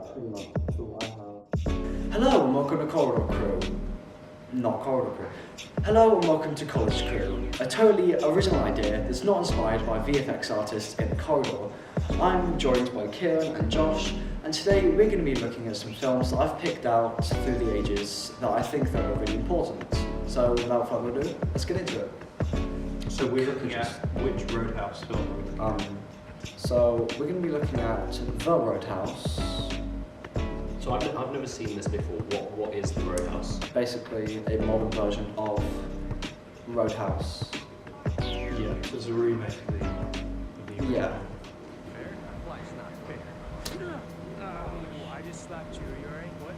pretty much all I have. Hello and welcome to Corridor Crew. Not Corridor Crew. Hello and welcome to College Crew, a totally original idea that's not inspired by VFX artists in the corridor. I'm joined by Kieran and Josh, and today we're going to be looking at some films that I've picked out through the ages that I think that are really important. So without further ado, let's get into it. So we're looking at which Roadhouse film? So we're going to be looking at The Roadhouse. So I've never seen this before. What is the Roadhouse? Basically a modern version of Roadhouse. Yeah, so it's a remake of the Yeah. Life's not fair. I just slapped you. You alright? What?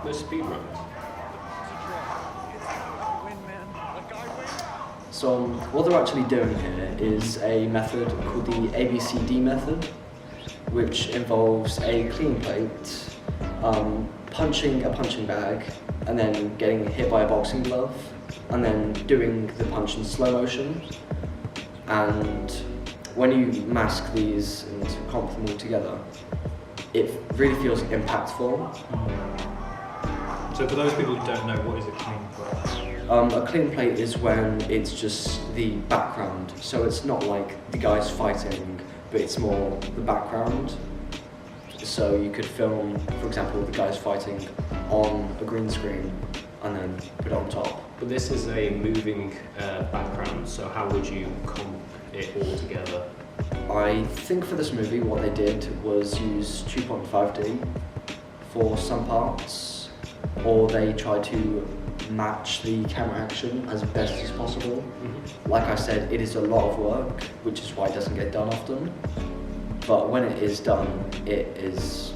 No speed runs. So what they're actually doing here is a method called the ABCD method, which involves a clean plate, punching a punching bag, and then getting hit by a boxing glove, and then doing the punch in slow motion. And when you mask these and comp them all together, it really feels impactful. So for those people who don't know, what is a clean plate? A clean plate is when it's just the background, so it's not like the guys fighting, but it's more the background. So you could film, for example, the guys fighting on a green screen and then put it on top. But this is a moving background, so how would you comp it all together? I think for this movie what they did was use 2.5D for some parts, or they tried to match the camera action as best as possible. Like I said, it is a lot of work, which is why it doesn't get done often. But when it is done, it is,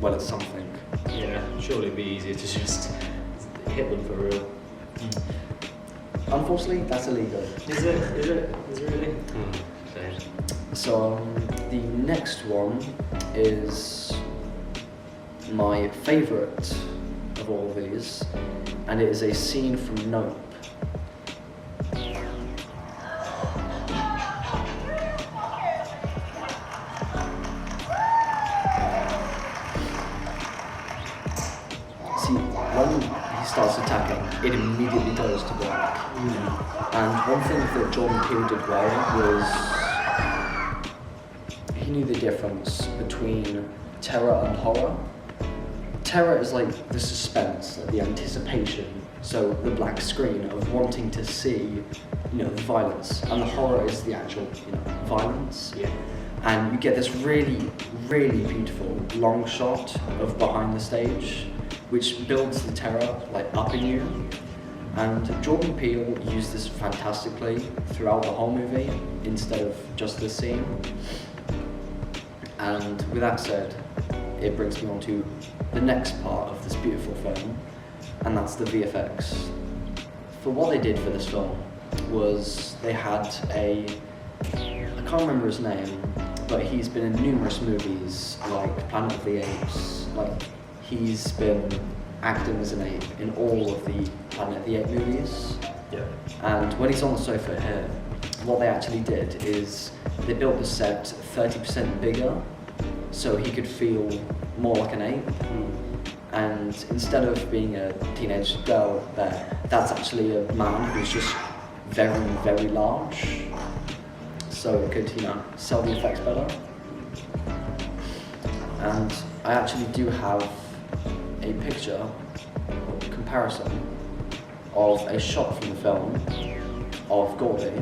well, it's something. Yeah, surely it'd be easier to just hit them for real. Unfortunately, that's illegal. Is it really? Shame. So the next one is my favourite of all of these, and it is a scene from Nope. See, when he starts attacking, it immediately goes to black. And one thing that Jordan Peele did well was he knew the difference between terror and horror. Terror is like the suspense, like the anticipation, so the black screen of wanting to see, the violence, and the horror is the actual, violence. Yeah. And you get this really, really beautiful long shot of behind the stage, which builds the terror up in you. And Jordan Peele used this fantastically throughout the whole movie instead of just this scene. And with that said, it brings me on to the next part of this beautiful film, and that's the VFX. For what they did for this film was they had I can't remember his name, but he's been in numerous movies like Planet of the Apes, he's been acting as an ape in all of the Planet of the Apes movies. Yeah. And when he's on the sofa here, what they actually did is they built the set 30% bigger so he could feel more like an ape. And instead of being a teenage girl there, that's actually a man who's just very, very large. So it could, sell the effects better. And I actually do have a picture or comparison of a shot from the film of Gordy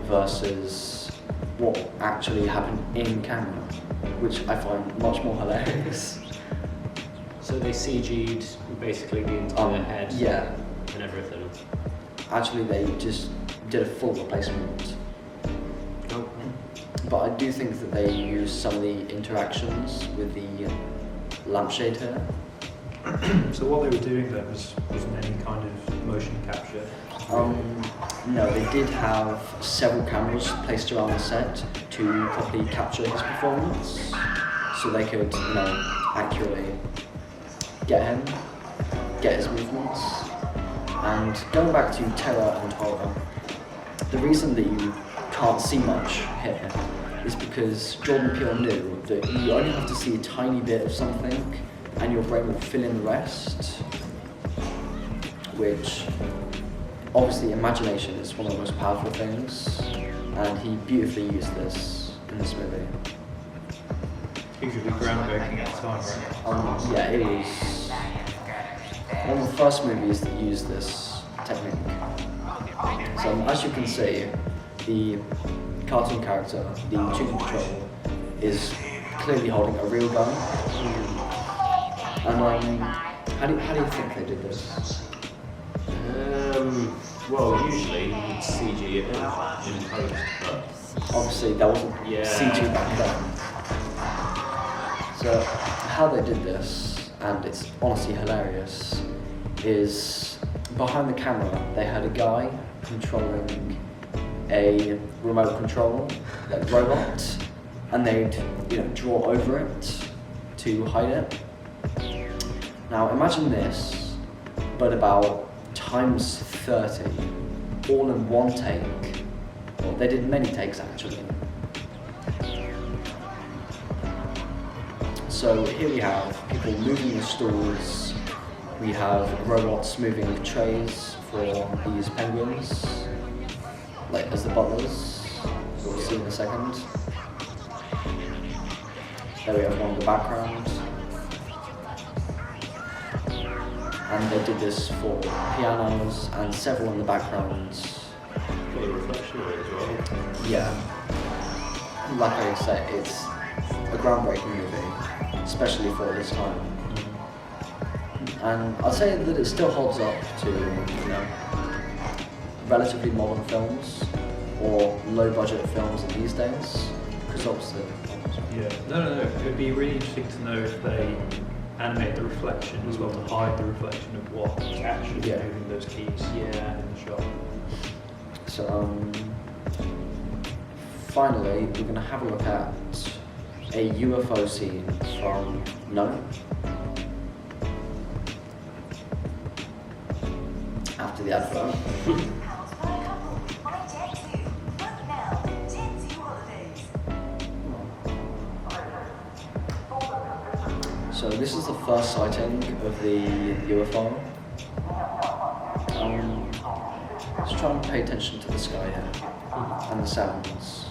versus what actually happened in camera, which I find much more hilarious. So they CG'd basically the entire head Yeah. and everything. Actually, they just did a full replacement. Oh. But I do think that they used some of the interactions with the lampshade here. So what they were doing then wasn't any kind of motion capture? No, they did have several cameras placed around the set to properly capture his performance. so they could, accurately get him, get his movements. And going back to Terra and Horror, the reason that you can't see much here is because Jordan Peele knew that you only have to see a tiny bit of something and your brain will fill in the rest, which obviously imagination is one of the most powerful things, and he beautifully used this in this movie. Hugely groundbreaking at the time, right? Yeah, it was one of the first movies that used this technique. So as you can see, the cartoon character, the Tutor Patrol, is clearly holding a real gun. And how do you think they did this? Well, usually you'd CG it in post, but Obviously there wasn't CG back then. So how they did this, and it's honestly hilarious, is behind the camera they had a guy controlling a remote control like robot, and they'd draw over it to hide it. Now imagine this, but about times 30, all in one take. Well, they did many takes actually. So here we have people moving the stools, we have robots moving trays for these penguins, like as the butlers, we'll see in a second. There we have one in the background. And they did this for pianos and several in the background. got the reflection of it as well. Yeah. Like I said, it's a groundbreaking movie, especially for this time. And I'd say that it still holds up to, relatively modern films or low-budget films in these days, because obviously. Yeah. No. It'd be really interesting to know if they animate the reflection as well to hide the reflection of what's actually moving those keys in the shot. So, finally, we're going to have a look at a UFO scene from No. After the advert. So this is the first sighting of the UFO. Let's try and pay attention to the sky here and the sounds.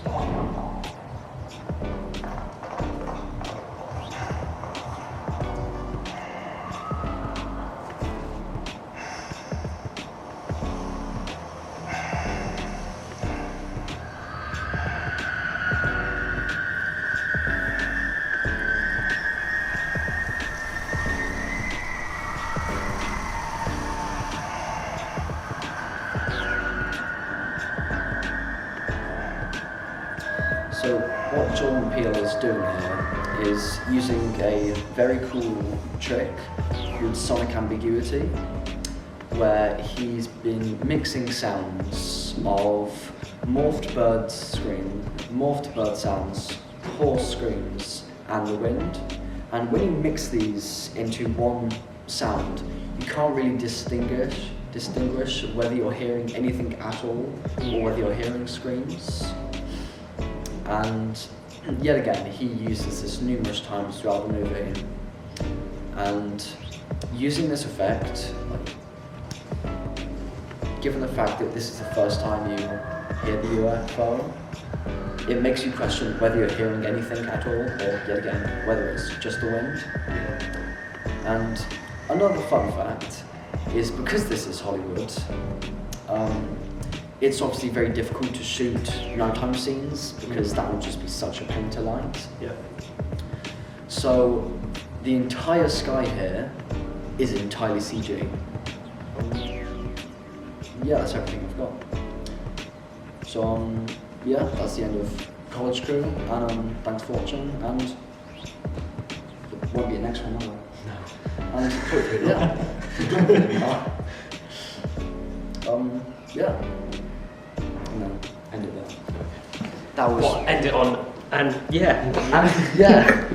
So what Jordan Peele is doing here is using a very cool trick called sonic ambiguity, where he's been mixing sounds of morphed bird sounds, horse screams, and the wind. And when you mix these into one sound, you can't really distinguish whether you're hearing anything at all or whether you're hearing screams. And yet again, he uses this numerous times throughout the movie. And using this effect, given the fact that this is the first time you hear the UFO, it makes you question whether you're hearing anything at all, or yet again, whether it's just the wind. And another fun fact is, because this is Hollywood, it's obviously very difficult to shoot nighttime scenes because that would just be such a pain to light. Yeah. So the entire sky here is entirely CG. Yeah, that's everything I've got. So yeah, that's the end of College Crew, and thanks for watching, and it won't be a next one, will it? No. And hopefully, yeah. And then end it there. That was What? End it on, and yeah. yeah.